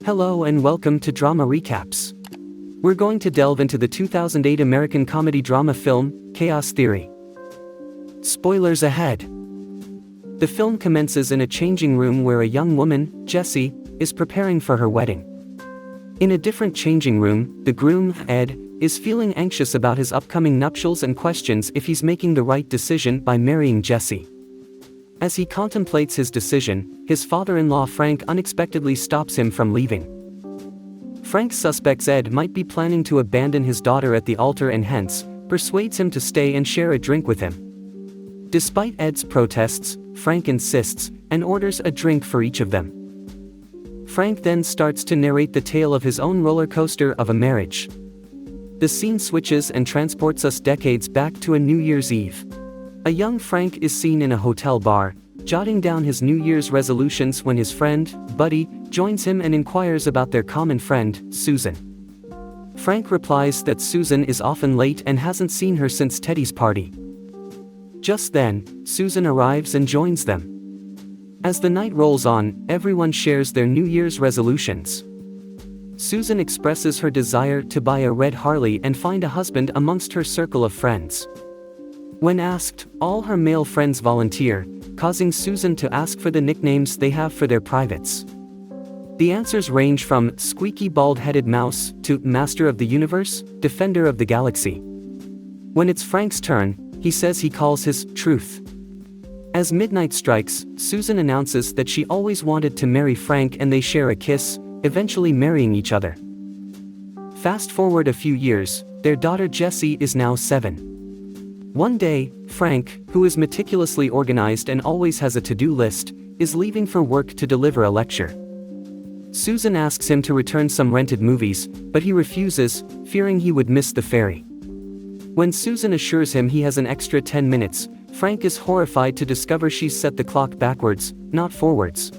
Hello and welcome to Drama Recaps. We're going to delve into the 2008 American comedy drama film, Chaos Theory. Spoilers ahead. The film commences in a changing room where a young woman, Jessie, is preparing for her wedding. In a different changing room, the groom, Ed, is feeling anxious about his upcoming nuptials and questions if he's making the right decision by marrying Jessie. As he contemplates his decision, his father-in-law Frank unexpectedly stops him from leaving. Frank suspects Ed might be planning to abandon his daughter at the altar and hence, persuades him to stay and share a drink with him. Despite Ed's protests, Frank insists, and orders a drink for each of them. Frank then starts to narrate the tale of his own roller coaster of a marriage. The scene switches and transports us decades back to a New Year's Eve. A young Frank is seen in a hotel bar, jotting down his New Year's resolutions when his friend, Buddy, joins him and inquires about their common friend, Susan. Frank replies that Susan is often late and hasn't seen her since Teddy's party. Just then, Susan arrives and joins them. As the night rolls on, everyone shares their New Year's resolutions. Susan expresses her desire to buy a red Harley and find a husband amongst her circle of friends. When asked, all her male friends volunteer, causing Susan to ask for the nicknames they have for their privates. The answers range from Squeaky Bald-Headed Mouse to Master of the Universe, Defender of the Galaxy. When it's Frank's turn, he says he calls his Truth. As midnight strikes, Susan announces that she always wanted to marry Frank and they share a kiss, eventually marrying each other. Fast forward a few years, their daughter Jessie is now 7. One day, Frank, who is meticulously organized and always has a to-do list, is leaving for work to deliver a lecture. Susan asks him to return some rented movies, but he refuses, fearing he would miss the ferry. When Susan assures him he has an extra 10 minutes, Frank is horrified to discover she's set the clock backwards, not forwards.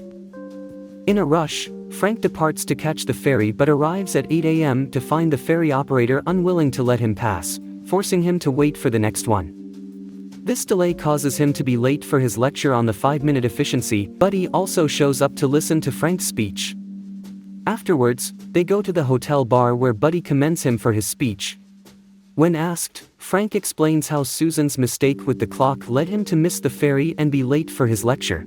In a rush, Frank departs to catch the ferry but arrives at 8 a.m. to find the ferry operator unwilling to let him pass, forcing him to wait for the next one. This delay causes him to be late for his lecture on the 5-minute efficiency. Buddy also shows up to listen to Frank's speech. Afterwards, they go to the hotel bar where Buddy commends him for his speech. When asked, Frank explains how Susan's mistake with the clock led him to miss the ferry and be late for his lecture.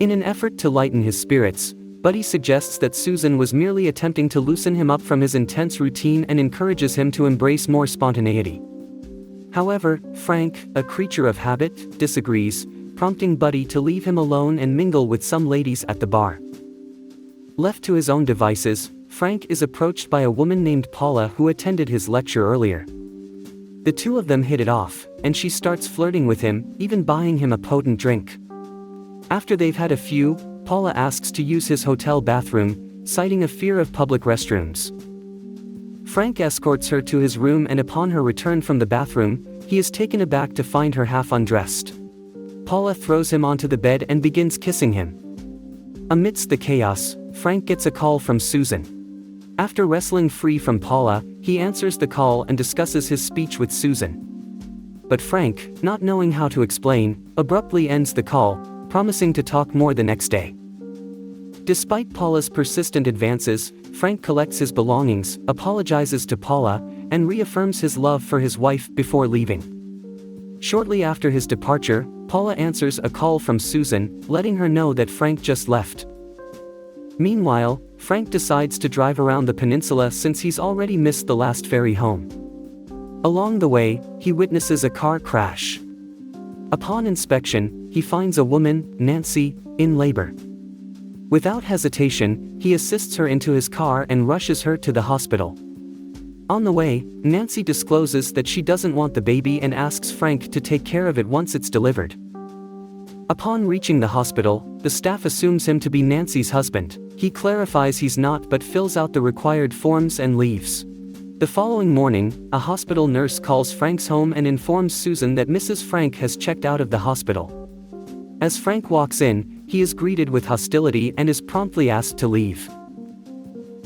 In an effort to lighten his spirits, Buddy suggests that Susan was merely attempting to loosen him up from his intense routine and encourages him to embrace more spontaneity. However, Frank, a creature of habit, disagrees, prompting Buddy to leave him alone and mingle with some ladies at the bar. Left to his own devices, Frank is approached by a woman named Paula who attended his lecture earlier. The two of them hit it off, and she starts flirting with him, even buying him a potent drink. After they've had a few, Paula asks to use his hotel bathroom, citing a fear of public restrooms. Frank escorts her to his room and upon her return from the bathroom, he is taken aback to find her half undressed. Paula throws him onto the bed and begins kissing him. Amidst the chaos, Frank gets a call from Susan. After wrestling free from Paula, he answers the call and discusses his speech with Susan. But Frank, not knowing how to explain, abruptly ends the call, promising to talk more the next day. Despite Paula's persistent advances, Frank collects his belongings, apologizes to Paula, and reaffirms his love for his wife before leaving. Shortly after his departure, Paula answers a call from Susan, letting her know that Frank just left. Meanwhile, Frank decides to drive around the peninsula since he's already missed the last ferry home. Along the way, he witnesses a car crash. Upon inspection, he finds a woman, Nancy, in labor. Without hesitation, he assists her into his car and rushes her to the hospital. On the way, Nancy discloses that she doesn't want the baby and asks Frank to take care of it once it's delivered. Upon reaching the hospital, the staff assumes him to be Nancy's husband. He clarifies he's not but fills out the required forms and leaves. The following morning, a hospital nurse calls Frank's home and informs Susan that Mrs. Frank has checked out of the hospital. As Frank walks in, he is greeted with hostility and is promptly asked to leave.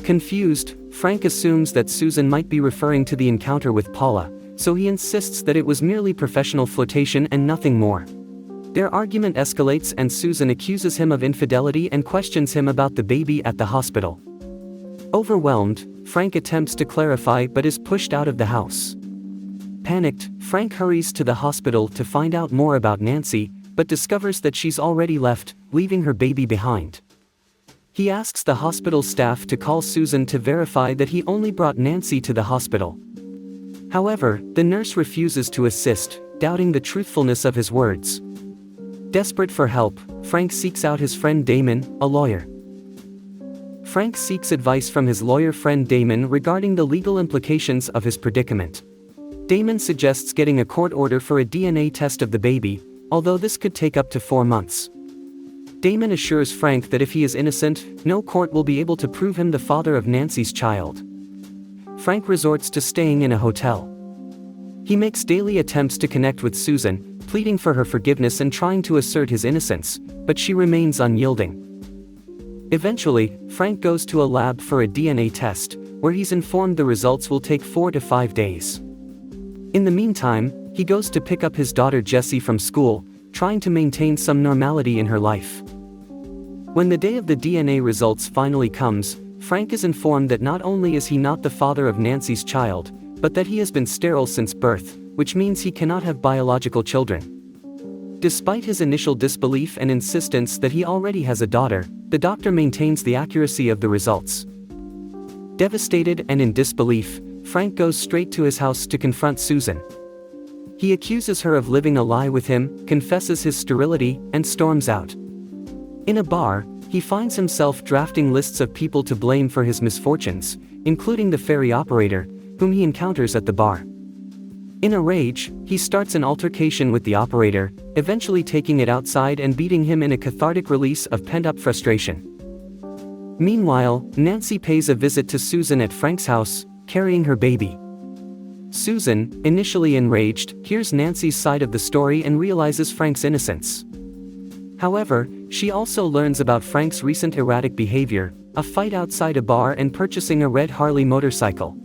Confused, Frank assumes that Susan might be referring to the encounter with Paula, so he insists that it was merely professional flirtation and nothing more. Their argument escalates and Susan accuses him of infidelity and questions him about the baby at the hospital. Overwhelmed, Frank attempts to clarify but is pushed out of the house. Panicked, Frank hurries to the hospital to find out more about Nancy, but discovers that she's already left, leaving her baby behind. He asks the hospital staff to call Susan to verify that he only brought Nancy to the hospital. However, the nurse refuses to assist, doubting the truthfulness of his words. Desperate for help, Frank seeks out his friend Damon, a lawyer. Frank seeks advice from his lawyer friend Damon regarding the legal implications of his predicament. Damon suggests getting a court order for a DNA test of the baby, although this could take up to 4 months. Damon assures Frank that if he is innocent, no court will be able to prove him the father of Nancy's child. Frank resorts to staying in a hotel. He makes daily attempts to connect with Susan, pleading for her forgiveness and trying to assert his innocence, but she remains unyielding. Eventually, Frank goes to a lab for a DNA test, where he's informed the results will take 4 to 5 days. In the meantime, he goes to pick up his daughter Jessie from school, trying to maintain some normality in her life. When the day of the DNA results finally comes, Frank is informed that not only is he not the father of Nancy's child, but that he has been sterile since birth, which means he cannot have biological children. Despite his initial disbelief and insistence that he already has a daughter, the doctor maintains the accuracy of the results. Devastated and in disbelief, Frank goes straight to his house to confront Susan. He accuses her of living a lie with him, confesses his sterility, and storms out. In a bar, he finds himself drafting lists of people to blame for his misfortunes, including the ferry operator, whom he encounters at the bar. In a rage, he starts an altercation with the operator, eventually taking it outside and beating him in a cathartic release of pent-up frustration. Meanwhile, Nancy pays a visit to Susan at Frank's house, carrying her baby. Susan, initially enraged, hears Nancy's side of the story and realizes Frank's innocence. However, she also learns about Frank's recent erratic behavior, a fight outside a bar and purchasing a red Harley motorcycle.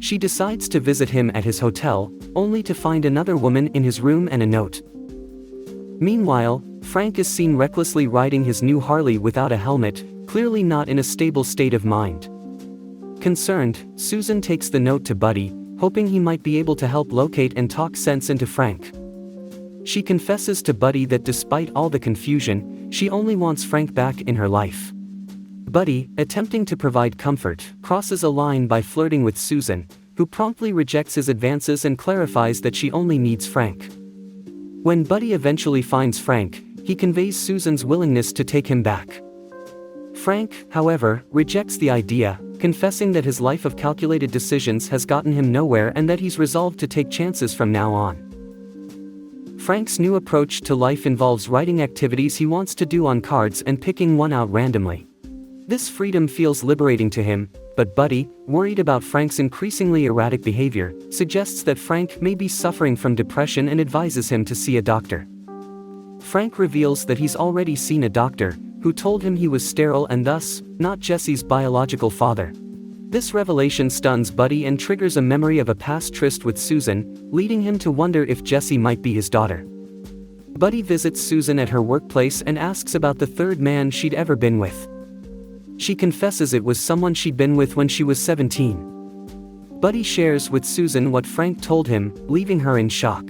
She decides to visit him at his hotel, only to find another woman in his room and a note. Meanwhile, Frank is seen recklessly riding his new Harley without a helmet, clearly not in a stable state of mind. Concerned, Susan takes the note to Buddy, hoping he might be able to help locate and talk sense into Frank. She confesses to Buddy that despite all the confusion, she only wants Frank back in her life. Buddy, attempting to provide comfort, crosses a line by flirting with Susan, who promptly rejects his advances and clarifies that she only needs Frank. When Buddy eventually finds Frank, he conveys Susan's willingness to take him back. Frank, however, rejects the idea, confessing that his life of calculated decisions has gotten him nowhere and that he's resolved to take chances from now on. Frank's new approach to life involves writing activities he wants to do on cards and picking one out randomly. This freedom feels liberating to him, but Buddy, worried about Frank's increasingly erratic behavior, suggests that Frank may be suffering from depression and advises him to see a doctor. Frank reveals that he's already seen a doctor, who told him he was sterile and thus, not Jessie's biological father. This revelation stuns Buddy and triggers a memory of a past tryst with Susan, leading him to wonder if Jessie might be his daughter. Buddy visits Susan at her workplace and asks about the third man she'd ever been with. She confesses it was someone she'd been with when she was 17. Buddy shares with Susan what Frank told him, leaving her in shock.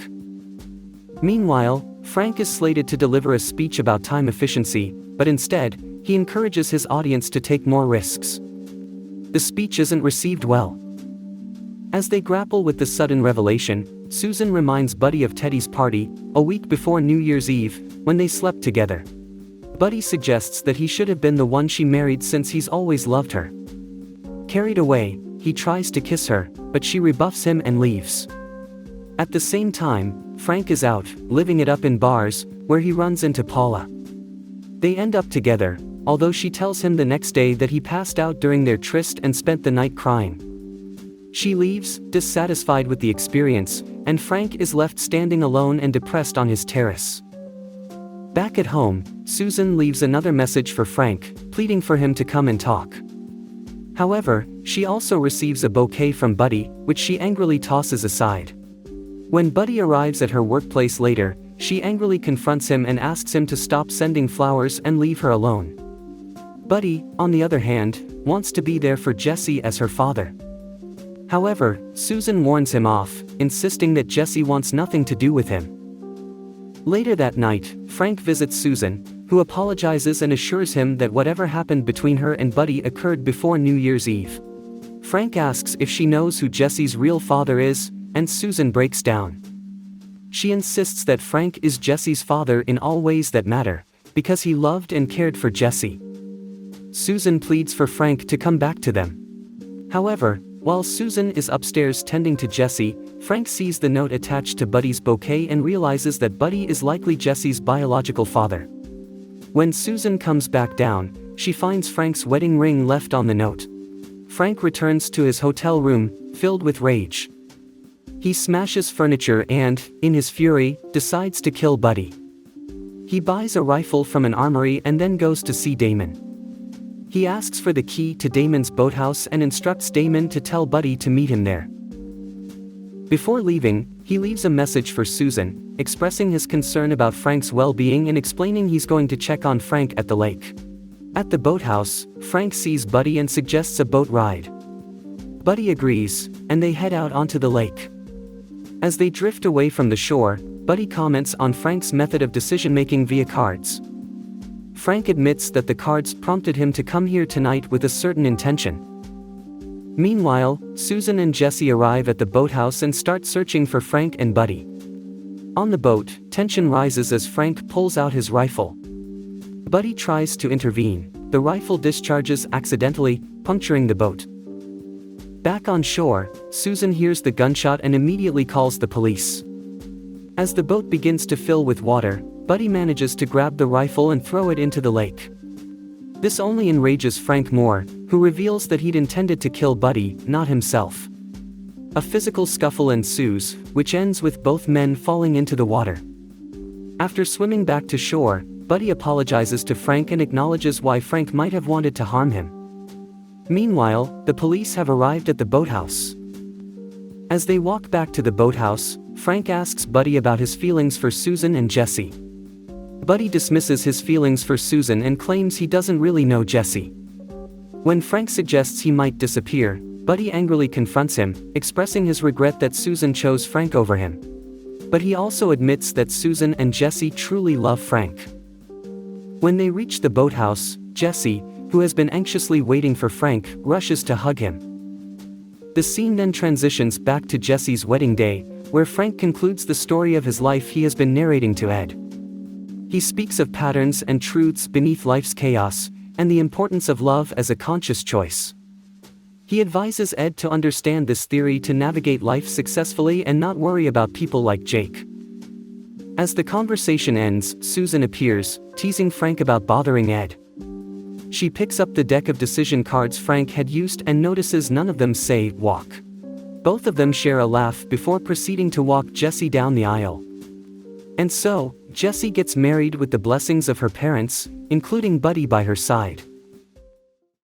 Meanwhile, Frank is slated to deliver a speech about time efficiency, but instead, he encourages his audience to take more risks. The speech isn't received well. As they grapple with the sudden revelation, Susan reminds Buddy of Teddy's party, a week before New Year's Eve, when they slept together. Buddy suggests that he should have been the one she married since he's always loved her. Carried away, he tries to kiss her, but she rebuffs him and leaves. At the same time, Frank is out, living it up in bars, where he runs into Paula. They end up together, although she tells him the next day that he passed out during their tryst and spent the night crying. She leaves, dissatisfied with the experience, and Frank is left standing alone and depressed on his terrace. Back at home, Susan leaves another message for Frank, pleading for him to come and talk. However, she also receives a bouquet from Buddy, which she angrily tosses aside. When Buddy arrives at her workplace later, She angrily confronts him and asks him to stop sending flowers and leave her alone. Buddy, on the other hand, wants to be there for Jesse as her father. However, Susan warns him off, insisting that Jesse wants nothing to do with him. Later that night, Frank visits Susan, who apologizes and assures him that whatever happened between her and Buddy occurred before New Year's Eve. Frank asks if she knows who Jesse's real father is, and Susan breaks down. She insists that Frank is Jesse's father in all ways that matter, because he loved and cared for Jesse. Susan pleads for Frank to come back to them. However, while Susan is upstairs tending to Jesse, Frank sees the note attached to Buddy's bouquet and realizes that Buddy is likely Jesse's biological father. When Susan comes back down, she finds Frank's wedding ring left on the note. Frank returns to his hotel room, filled with rage. He smashes furniture and, in his fury, decides to kill Buddy. He buys a rifle from an armory and then goes to see Damon. He asks for the key to Damon's boathouse and instructs Damon to tell Buddy to meet him there. Before leaving, he leaves a message for Susan, expressing his concern about Frank's well-being and explaining he's going to check on Frank at the lake. At the boathouse, Frank sees Buddy and suggests a boat ride. Buddy agrees, and they head out onto the lake. As they drift away from the shore, Buddy comments on Frank's method of decision-making via cards. Frank admits that the cards prompted him to come here tonight with a certain intention. Meanwhile, Susan and Jesse arrive at the boathouse and start searching for Frank and Buddy. On the boat, tension rises as Frank pulls out his rifle. Buddy tries to intervene. The rifle discharges accidentally, puncturing the boat. Back on shore, Susan hears the gunshot and immediately calls the police. As the boat begins to fill with water, Buddy manages to grab the rifle and throw it into the lake. This only enrages Frank more, who reveals that he'd intended to kill Buddy, not himself. A physical scuffle ensues, which ends with both men falling into the water. After swimming back to shore, Buddy apologizes to Frank and acknowledges why Frank might have wanted to harm him. Meanwhile, the police have arrived at the boathouse. As they walk back to the boathouse, Frank asks Buddy about his feelings for Susan and Jesse. Buddy dismisses his feelings for Susan and claims he doesn't really know Jesse. When Frank suggests he might disappear, Buddy angrily confronts him, expressing his regret that Susan chose Frank over him. But he also admits that Susan and Jesse truly love Frank. When they reach the boathouse, Jesse, who has been anxiously waiting for Frank, rushes to hug him. The scene then transitions back to Jesse's wedding day, where Frank concludes the story of his life he has been narrating to Ed. He speaks of patterns and truths beneath life's chaos, and the importance of love as a conscious choice. He advises Ed to understand this theory to navigate life successfully and not worry about people like Jake. As the conversation ends, Susan appears, teasing Frank about bothering Ed. She picks up the deck of decision cards Frank had used and notices none of them say, "walk." Both of them share a laugh before proceeding to walk Jesse down the aisle. And so, Jesse gets married with the blessings of her parents, including Buddy by her side.